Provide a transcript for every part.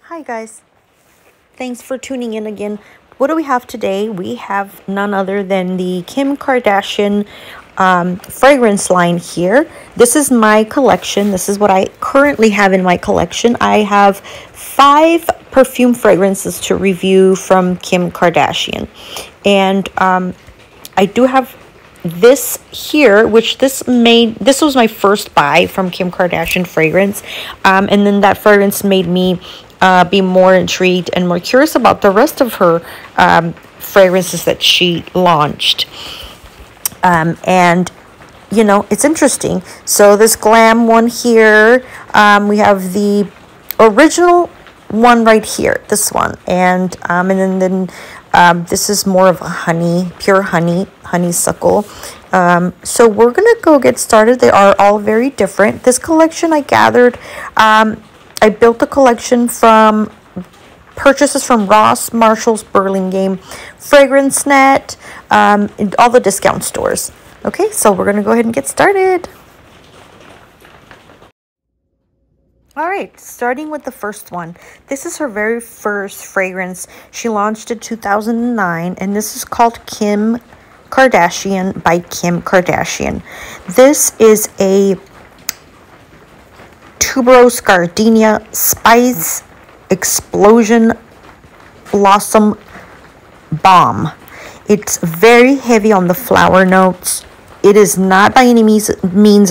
Hi guys, thanks for tuning in again. What do we have today? We have none other than the Kim Kardashian fragrance line here. This is my collection. This is what I currently have in my collection. I have 5 perfume fragrances to review from Kim Kardashian. And I do have this here, which this was my first buy from Kim Kardashian fragrance, and then that fragrance made me be more intrigued and more curious about the rest of her fragrances that she launched. And you know, it's interesting. So this Glam one here, we have the original one right here, this one, and then this is more of a pure honeysuckle. So we're gonna go get started. They are all very different. This collection I gathered, I built the collection from purchases from Ross, Marshalls, Burlingame, Fragrance Net, and all the discount stores. Okay, so we're gonna go ahead and get started. All right, starting with the first one. This is her very first fragrance. She launched in 2009, and this is called Kim Kardashian by Kim Kardashian. This is a tuberose gardenia spice explosion blossom bomb. It's very heavy on the flower notes. It is not by any means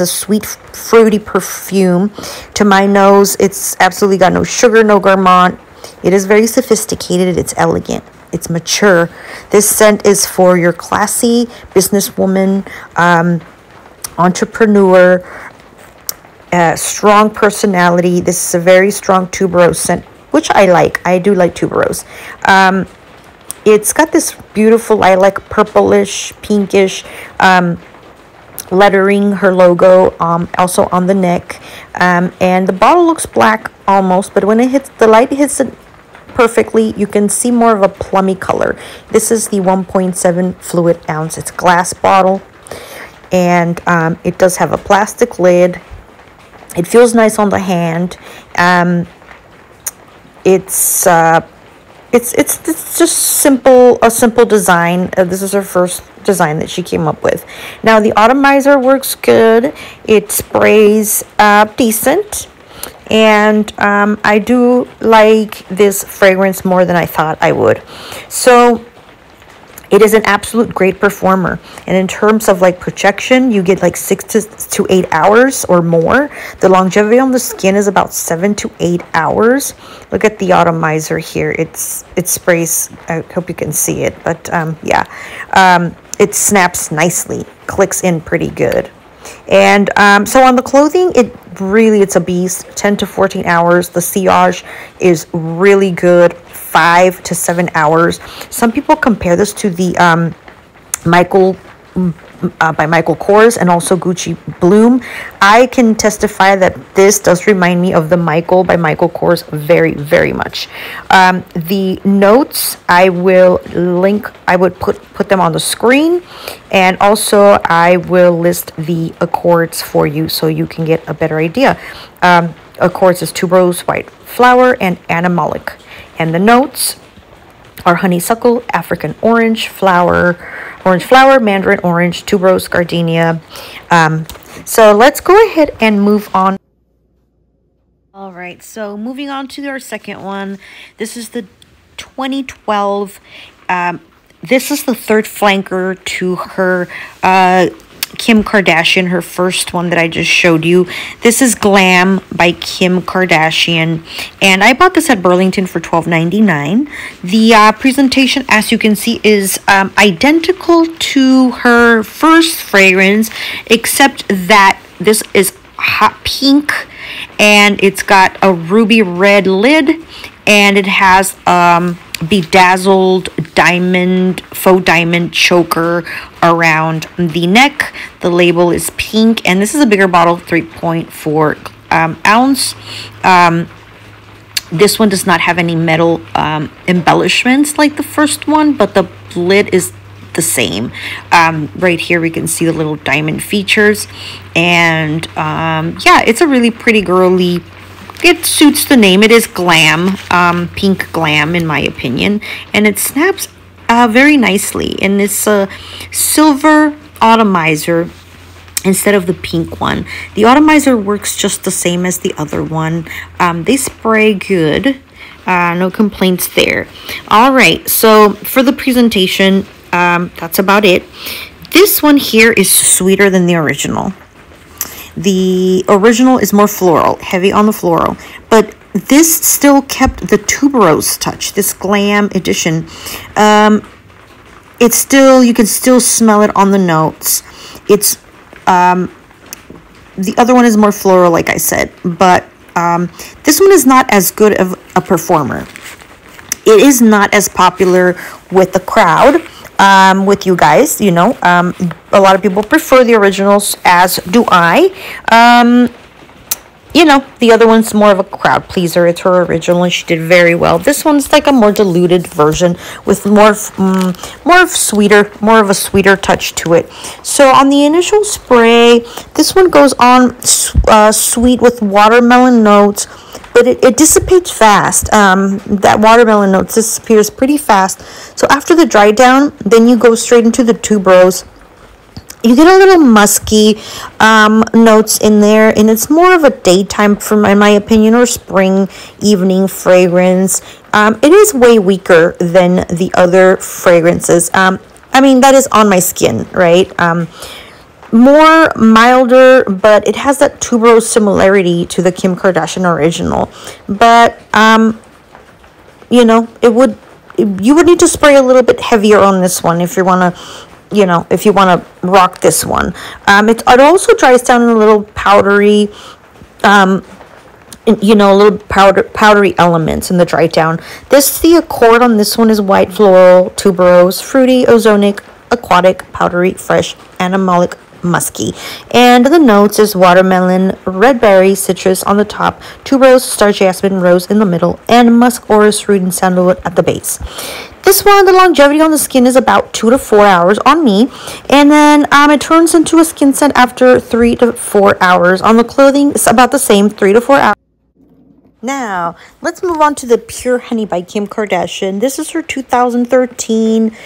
a sweet, fruity perfume. To my nose, it's absolutely got no sugar, no gourmand. It is very sophisticated. It's elegant. It's mature. This scent is for your classy businesswoman, entrepreneur, strong personality. This is a very strong tuberose scent, which I like. I do like tuberose. It's got this beautiful lilac, purplish, pinkish lettering, her logo, also on the neck, and the bottle looks black almost, but when the light hits it perfectly, you can see more of a plummy color. This is the 1.7 fluid ounce. It's a glass bottle, and it does have a plastic lid. It feels nice on the hand. It's just a simple design. This is her first design that she came up with. Now the atomizer works good. It sprays decent, and I do like this fragrance more than I thought I would. So it is an absolute great performer, and in terms of like projection, you get like 6 to 8 hours or more. The longevity on the skin is about 7 to 8 hours. Look at the atomizer here. It sprays. I hope you can see it, but it snaps nicely, clicks in pretty good. And so on the clothing, it's a beast. 10 to 14 hours. The sillage is really good. 5 to 7 hours. Some people compare this to the Michael by Michael Kors and also Gucci Bloom. I can testify that this does remind me of the Michael by Michael Kors very, very much. The notes I will link. I would put them on the screen, and also I will list the accords for you so you can get a better idea. Accords is tuberose, white flower, and animalic. And the notes are honeysuckle, African orange flower, mandarin orange, tuberose, gardenia. So let's go ahead and move on. All right, so moving on to our second one. This is the 2012. This is the third flanker to her Kim Kardashian, her first one that I just showed you. This is Glam by Kim Kardashian, and I bought this at Burlington for $12.99. The presentation, as you can see, is identical to her first fragrance, except that this is hot pink, and it's got a ruby red lid, and it has bedazzled faux diamond choker around the neck. The label is pink, and this is a bigger bottle, 3.4 ounce. This one does not have any metal embellishments like the first one, but the lid is the same. Right here we can see the little diamond features, and yeah, it's a really pretty girly it suits the name. It is Glam, pink Glam in my opinion, and it snaps very nicely, and it's a silver atomizer instead of the pink one. The atomizer works just the same as the other one. They spray good. No complaints there. All right, so for the presentation, that's about it. This one here is sweeter than the original. The original is more floral, heavy on the floral, but this still kept the tuberose touch. This Glam edition, it's still, you can still smell it on the notes. It's the other one is more floral, like I said, but this one is not as good of a performer. It is not as popular with the crowd, with you guys, you know. A lot of people prefer the originals, as do I. You know, the other one's more of a crowd pleaser. It's her original, and she did very well. This one's like a more diluted version with more of a sweeter touch to it. So on the initial spray, this one goes on sweet with watermelon notes, but it dissipates fast. That watermelon note disappears pretty fast. So after the dry down, then you go straight into the tuberose. You get a little musky notes in there, and it's more of a daytime, in my opinion, or spring evening fragrance. It is way weaker than the other fragrances. I mean, that is on my skin, right? More milder, but it has that tuberose similarity to the Kim Kardashian original. But you know, you would need to spray a little bit heavier on this one if you want to, you know, if you want to rock this one. It also dries down in a little powdery, you know, a little powdery elements in the dry down. The accord on this one is white floral, tuberose, fruity, ozonic, aquatic, powdery, fresh, animalic, musky. And the notes is watermelon, red berry, citrus on the top, tuberose, star jasmine, rose in the middle, and musk, orris, fruit, and sandalwood at the base. This one, the longevity on the skin is about 2 to 4 hours on me, and then it turns into a skin scent after 3 to 4 hours. On the clothing, it's about the same, 3 to 4 hours. Now, let's move on to the Pure Honey by Kim Kardashian. This is her 2013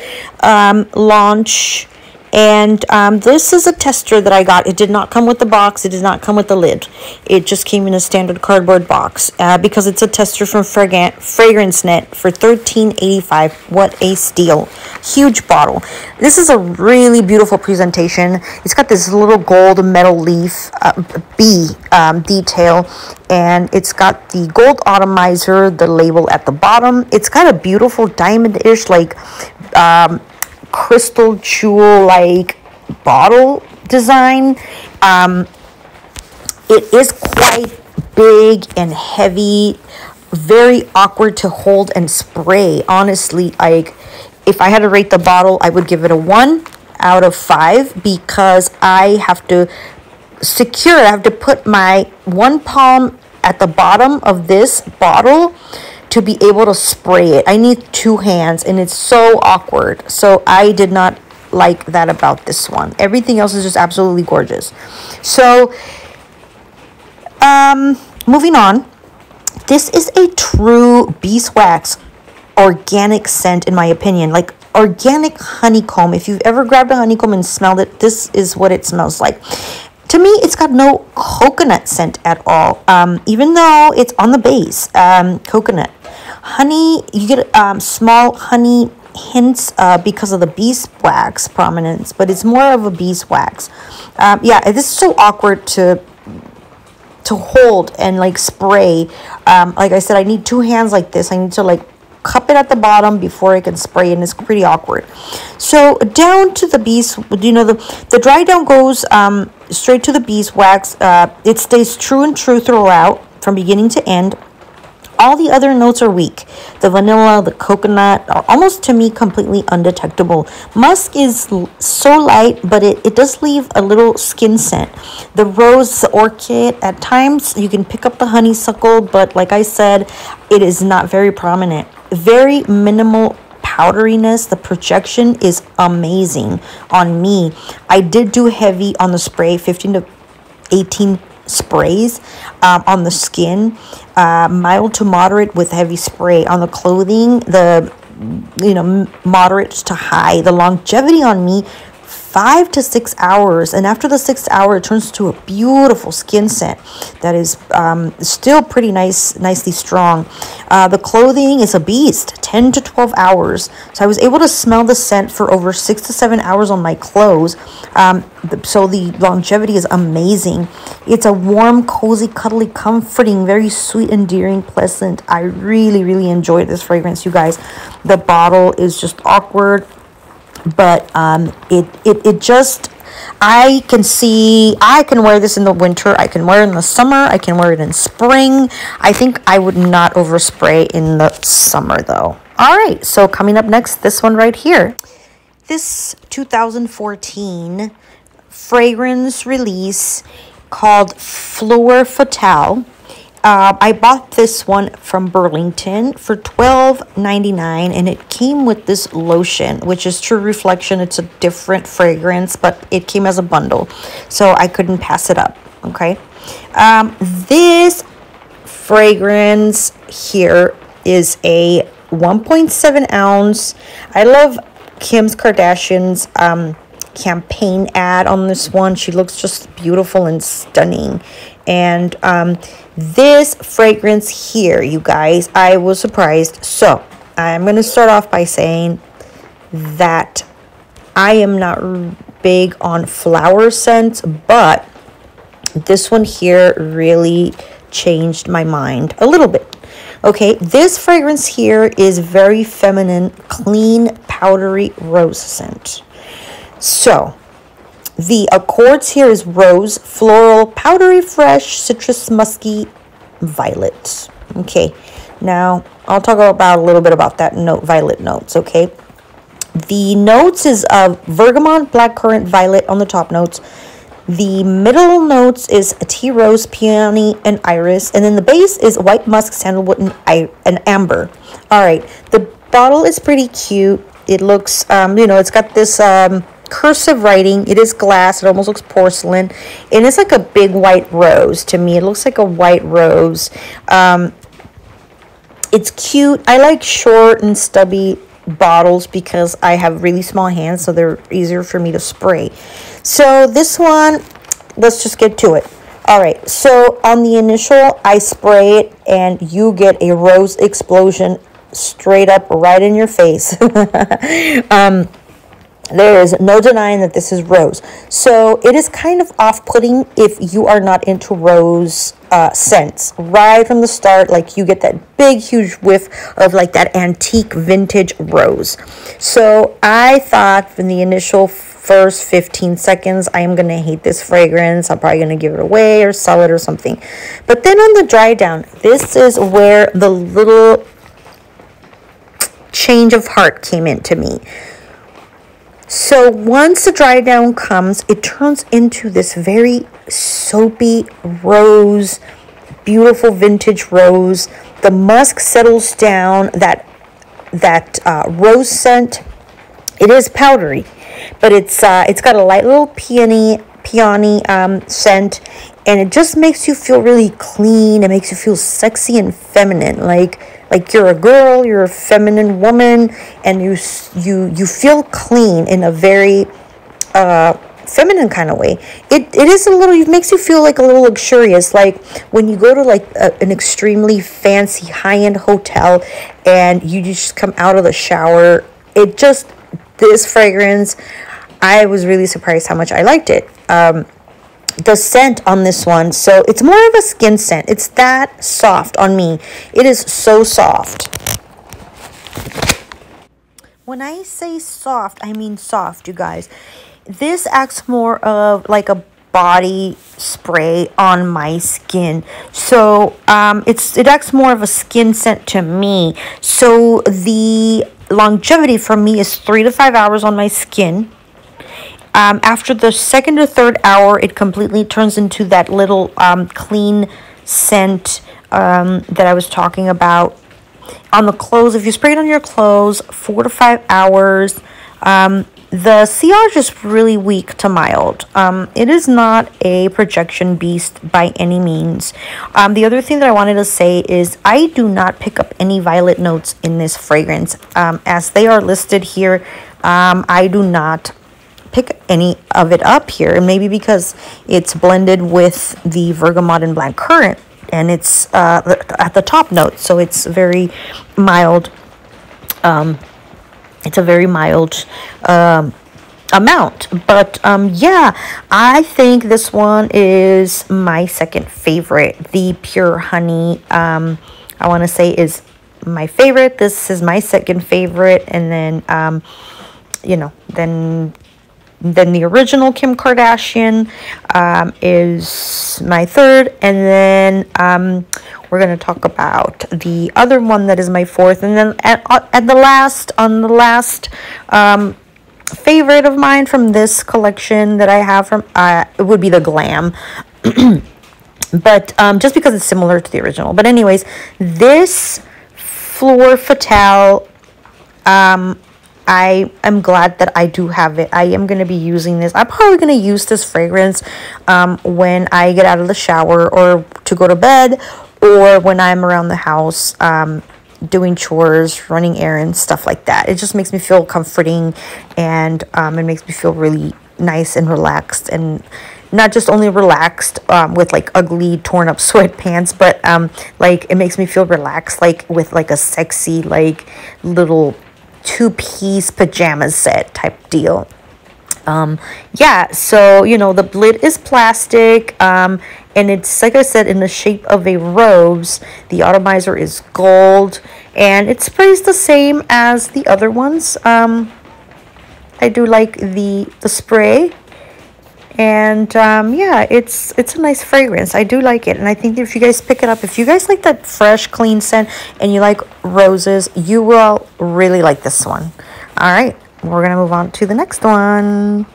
launch. And this is a tester that I got. It did not come with the box. It did not come with the lid. It just came in a standard cardboard box because it's a tester from Fragrance Net for $13.85. What a steal. Huge bottle. This is a really beautiful presentation. It's got this little gold metal leaf bee detail. And it's got the gold atomizer, the label at the bottom. It's got a beautiful diamond-ish, like crystal jewel like bottle design. It is quite big and heavy, very awkward to hold and spray. Honestly, like, if I had to rate the bottle, I would give it a 1 out of 5 because I have to secure it. I have to put my one palm at the bottom of this bottle to be able to spray it. I need 2 hands, and it's so awkward. So I did not like that about this one. Everything else is just absolutely gorgeous. So moving on, this is a true beeswax organic scent, in my opinion, like organic honeycomb. If you've ever grabbed a honeycomb and smelled it, this is what it smells like. To me, it's got no coconut scent at all, even though it's on the base, coconut. Honey, you get small honey hints because of the beeswax prominence, but it's more of a beeswax. Yeah, this is so awkward to hold and like spray. Like I said, I need 2 hands like this. I need to like cup it at the bottom before I can spray, and it's pretty awkward. So down to the you know, the dry down goes straight to the beeswax. It stays true and true throughout from beginning to end. All the other notes are weak. The vanilla, the coconut are almost, to me, completely undetectable. Musk is so light, but it does leave a little skin scent. The rose, the orchid, at times you can pick up the honeysuckle, but like I said, it is not very prominent. Very minimal powderiness. The projection is amazing on me. I did do heavy on the spray, 15 to 18 sprays on the skin, mild to moderate with heavy spray on the clothing, the moderate to high. The longevity on me, 5 to 6 hours, and after the 6th hour it turns to a beautiful skin scent that is still pretty nicely strong. The clothing is a beast, 10 to 12 hours, so I was able to smell the scent for over 6 to 7 hours on my clothes. So the longevity is amazing. It's a warm, cozy, cuddly, comforting, very sweet, endearing, pleasant. I really enjoyed this fragrance, you guys. The bottle is just awkward, but it just, I can wear this in the winter, I can wear it in the summer, I can wear it in spring. I think I would not overspray in the summer though. All right, so coming up next, this one right here, this 2014 fragrance release called Fleur Fatale. I bought this one from Burlington for $12.99, and it came with this lotion, which is True Reflection. It's a different fragrance, but it came as a bundle, so I couldn't pass it up, okay? This fragrance here is a 1.7 ounce. I love Kim Kardashian's campaign ad on this one. She looks just beautiful and stunning. And this fragrance here, you guys, I was surprised. So I'm going to start off by saying that I am not big on flower scents, but this one here really changed my mind a little bit. Okay, this fragrance here is very feminine, clean, powdery rose scent. So the accords here is rose, floral, powdery, fresh, citrus, musky, violet. Okay, now I'll talk about a little bit about that violet notes. Okay, the notes is bergamot, blackcurrant, violet on the top notes. The middle notes is a tea rose, peony, and iris, and then the base is white musk, sandalwood, and amber. All right, the bottle is pretty cute. It looks, it's got this cursive writing. It is glass. It almost looks porcelain, and it's like a big white rose to me. It looks like a white rose. It's cute. I like short and stubby bottles because I have really small hands, so they're easier for me to spray. So this one, let's just get to it. All right, so on the initial, I spray it and you get a rose explosion straight up right in your face. There is no denying that this is rose. So it is kind of off-putting if you are not into rose scents. Right from the start, like you get that big, huge whiff of like that antique vintage rose. So I thought from the initial first 15 seconds, I am going to hate this fragrance. I'm probably going to give it away or sell it or something. But then on the dry down, this is where the little change of heart came into me. So once the dry down comes, it turns into this very soapy rose, beautiful vintage rose. The musk settles down, that rose scent. It is powdery, but it's got a light little peony scent, and it just makes you feel really clean. It makes you feel sexy and feminine, like you're a girl, you're a feminine woman, and you feel clean in a very feminine kind of way. It is a little, it makes you feel like a little luxurious, like when you go to like an extremely fancy high-end hotel and you just come out of the shower. This fragrance, I was really surprised how much I liked it. The scent on this one, so it's more of a skin scent. It's that soft on me. It is so soft. When I say soft, I mean soft, you guys. This acts more of like a body spray on my skin. So it acts more of a skin scent to me. So the longevity for me is 3 to 5 hours on my skin. After the second or third hour, it completely turns into that little clean scent that I was talking about. On the clothes, if you spray it on your clothes, 4 to 5 hours, The sillage is really weak to mild. It is not a projection beast by any means. The other thing that I wanted to say is I do not pick up any violet notes in this fragrance. As they are listed here, I do not pick any of it up here. And maybe because it's blended with the bergamot and blackcurrant, and it's at the top note, so it's very mild. It's a very mild amount, but yeah, I think this one is my second favorite. The Pure Honey, I want to say, is my favorite. This is my second favorite, and then then the original Kim Kardashian is my third, and then we're going to talk about the other one that is my fourth, and then on the last favorite of mine from this collection that I have from it would be the Glam. But just because it's similar to the original. But anyways, this Fleur Fatale, I am glad that I do have it. I am going to be using this. I'm probably going to use this fragrance when I get out of the shower or to go to bed, or when I'm around the house doing chores, running errands, stuff like that. It just makes me feel comforting, and it makes me feel really nice and relaxed, and not just only relaxed with like ugly torn up sweatpants, but like it makes me feel relaxed, like with like a sexy like little two-piece pajama set type deal. Yeah, so the lid is plastic, and it's, like I said, in the shape of a rose. The atomizer is gold, and it sprays the same as the other ones. I do like the spray, and yeah, it's a nice fragrance. I do like it, and I think if you guys pick it up, if you guys like that fresh, clean scent and you like roses, you will really like this one. All right, we're gonna move on to the next one.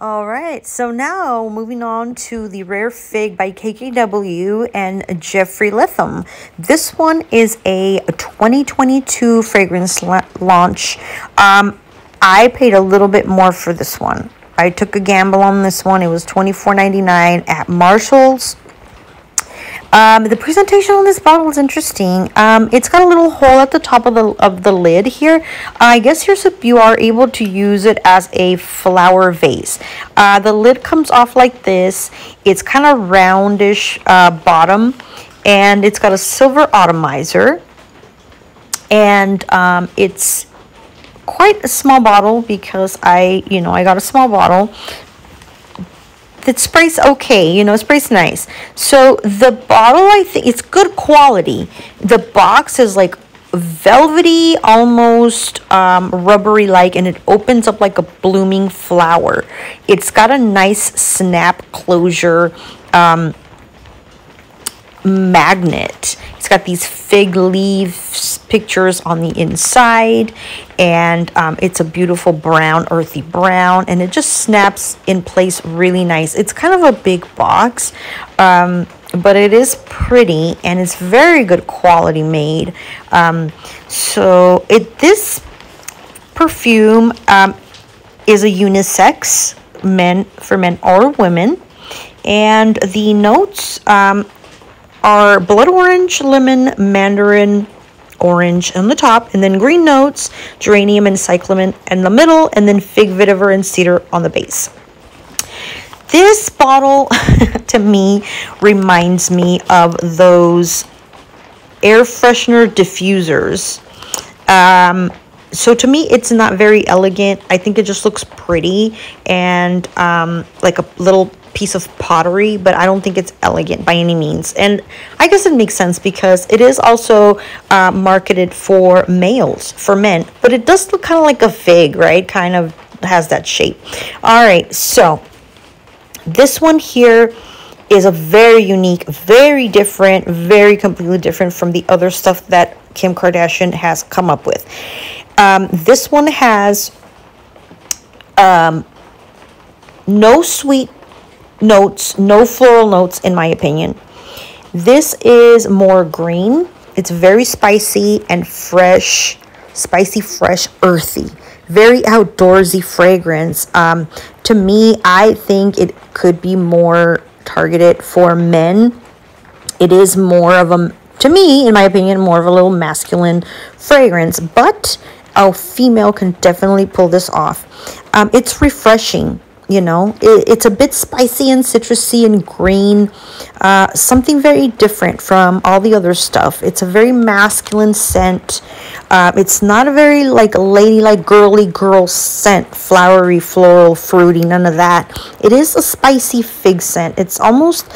All right, so now moving on to the Rare Fig by KKW and Jeffrey Litham. This one is a 2022 fragrance launch. I paid a little bit more for this one. I took a gamble on this one. It was $24.99 at Marshall's. The presentation on this bottle is interesting. It's got a little hole at the top of the lid here. I guess you are able to use it as a flower vase. The lid comes off like this. It's kind of roundish bottom, and it's got a silver atomizer, and it's quite a small bottle because I got a small bottle. It sprays okay, it sprays nice. So the bottle, I think it's good quality. The box is like velvety, almost rubbery like, and it opens up like a blooming flower. It's got a nice snap closure magnet. It's got these fig leaves pictures on the inside, and it's a beautiful brown, earthy brown, and it just snaps in place really nice. It's kind of a big box, but it is pretty, and it's very good quality made. So this perfume is a unisex, for men or women, and the notes are blood orange, lemon, mandarin, orange on the top, and then green notes, geranium and cyclamen in the middle, and then fig, vetiver, and cedar on the base. This bottle, to me, reminds me of those air freshener diffusers. So to me, it's not very elegant. I think it just looks pretty and like a little piece of pottery, but I don't think it's elegant by any means. And I guess it makes sense because it is also marketed for males, for men, but it does look kind of like a fig, right? Kind of has that shape. All right, so this one here is a very unique, very different, very completely different from the other stuff that Kim Kardashian has come up with. This one has no sweet notes, no floral notes, in my opinion. This is more green. It's very spicy and fresh, spicy, fresh, earthy. very outdoorsy fragrance. To me, I think it could be more targeted for men. It is more of a, to me, in my opinion, more of a little masculine fragrance, but a female can definitely pull this off. It's refreshing. You know, it's a bit spicy and citrusy and green, something very different from all the other stuff. It's a very masculine scent. It's not a very like ladylike girly girl scent, flowery, floral, fruity, none of that. It is a spicy fig scent. It's almost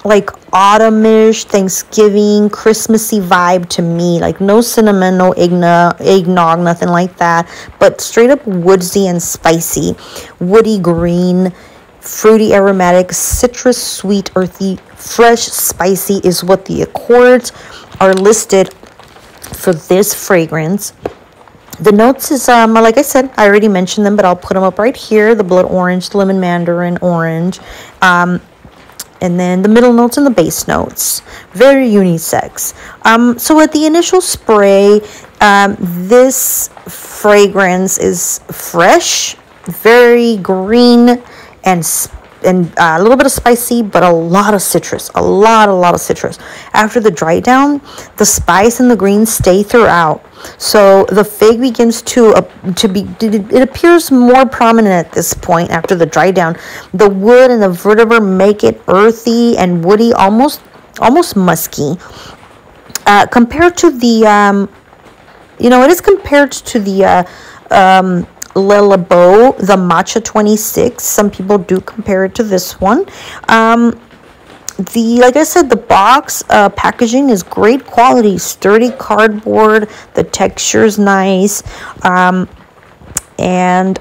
like autumnish, Thanksgiving, Christmassy vibe to me. Like no cinnamon, no eggnog, nothing like that. But straight up woodsy and spicy. Woody green, fruity aromatic, citrus, sweet, earthy, fresh, spicy is what the accords are listed for this fragrance. The notes is, like I said, I already mentioned them, but I'll put them up right here. The blood orange, the lemon mandarin orange, and then the middle notes and the base notes. Very unisex. So at the initial spray, this fragrance is fresh, very green, and a little bit of spicy, but a lot of citrus. A lot of citrus. After the dry down, the spice and the green stay throughout. So the fig begins it appears more prominent at this point after the dry down. The wood and the vetiver make it earthy and woody, almost musky. Compared to the, it is compared to the Le Labo, the Matcha 26. Some people do compare it to this one. Like I said, the box packaging is great quality, sturdy cardboard. The texture is nice. And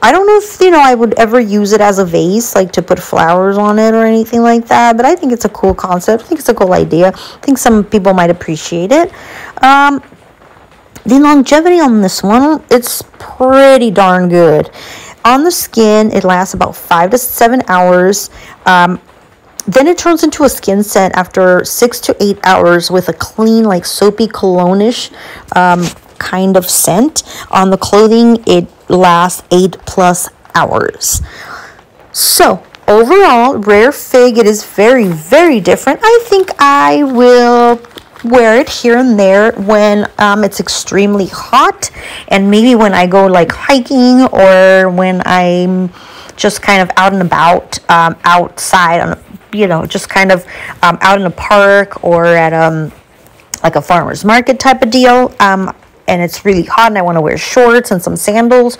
I don't know if, I would ever use it as a vase, like to put flowers on it or anything like that. But I think it's a cool concept. I think it's a cool idea. I think some people might appreciate it. The longevity on this one, it's pretty darn good. On the skin, it lasts about 5 to 7 hours. Then it turns into a skin scent after 6 to 8 hours with a clean, like soapy cologne-ish kind of scent. On the clothing, it lasts 8+ hours. So overall, Rare Fig, it is very, very different. I think I will wear it here and there when it's extremely hot, and maybe when I go like hiking, or when I'm just kind of out and about outside on, just kind of out in a park, or at like a farmer's market type of deal, and it's really hot and I want to wear shorts and some sandals,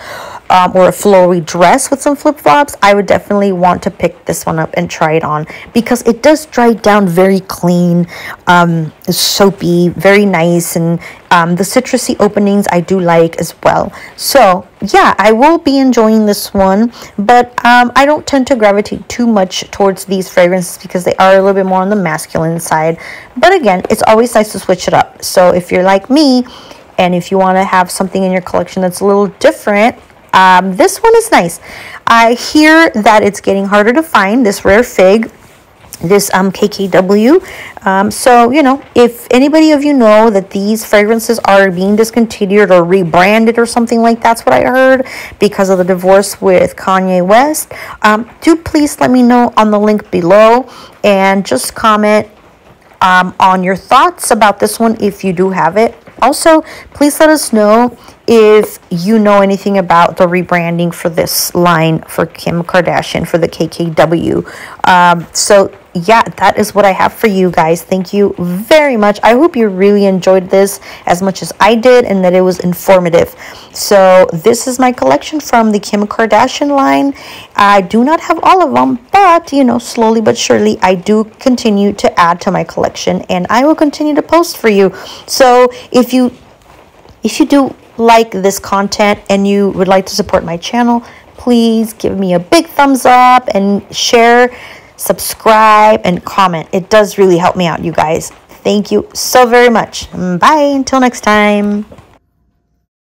or a flowy dress with some flip-flops. I would definitely want to pick this one up and try it on, because it does dry down very clean, soapy, very nice, and the citrusy openings I do like as well. So yeah, I will be enjoying this one, but I don't tend to gravitate too much towards these fragrances because they are a little bit more on the masculine side. But again, it's always nice to switch it up. So if you're like me, and if you want to have something in your collection that's a little different, this one is nice. I hear that it's getting harder to find, this Rare Fig, this KKW. So, if anybody of you know that these fragrances are being discontinued or rebranded or something like that's what I heard because of the divorce with Kanye West, do please let me know on the link below, and just comment on your thoughts about this one if you do have it. Also, please let us know if you know anything about the rebranding for this line for Kim Kardashian, for the KKW. So yeah, that is what I have for you guys. Thank you very much. I hope you really enjoyed this as much as I did, and that it was informative. So this is my collection from the Kim Kardashian line. I do not have all of them, but slowly but surely I do continue to add to my collection, and I will continue to post for you. So if you do like this content and you would like to support my channel, please give me a big thumbs up and share, subscribe, and comment. It does really help me out, you guys. Thank you so very much. Bye until next time.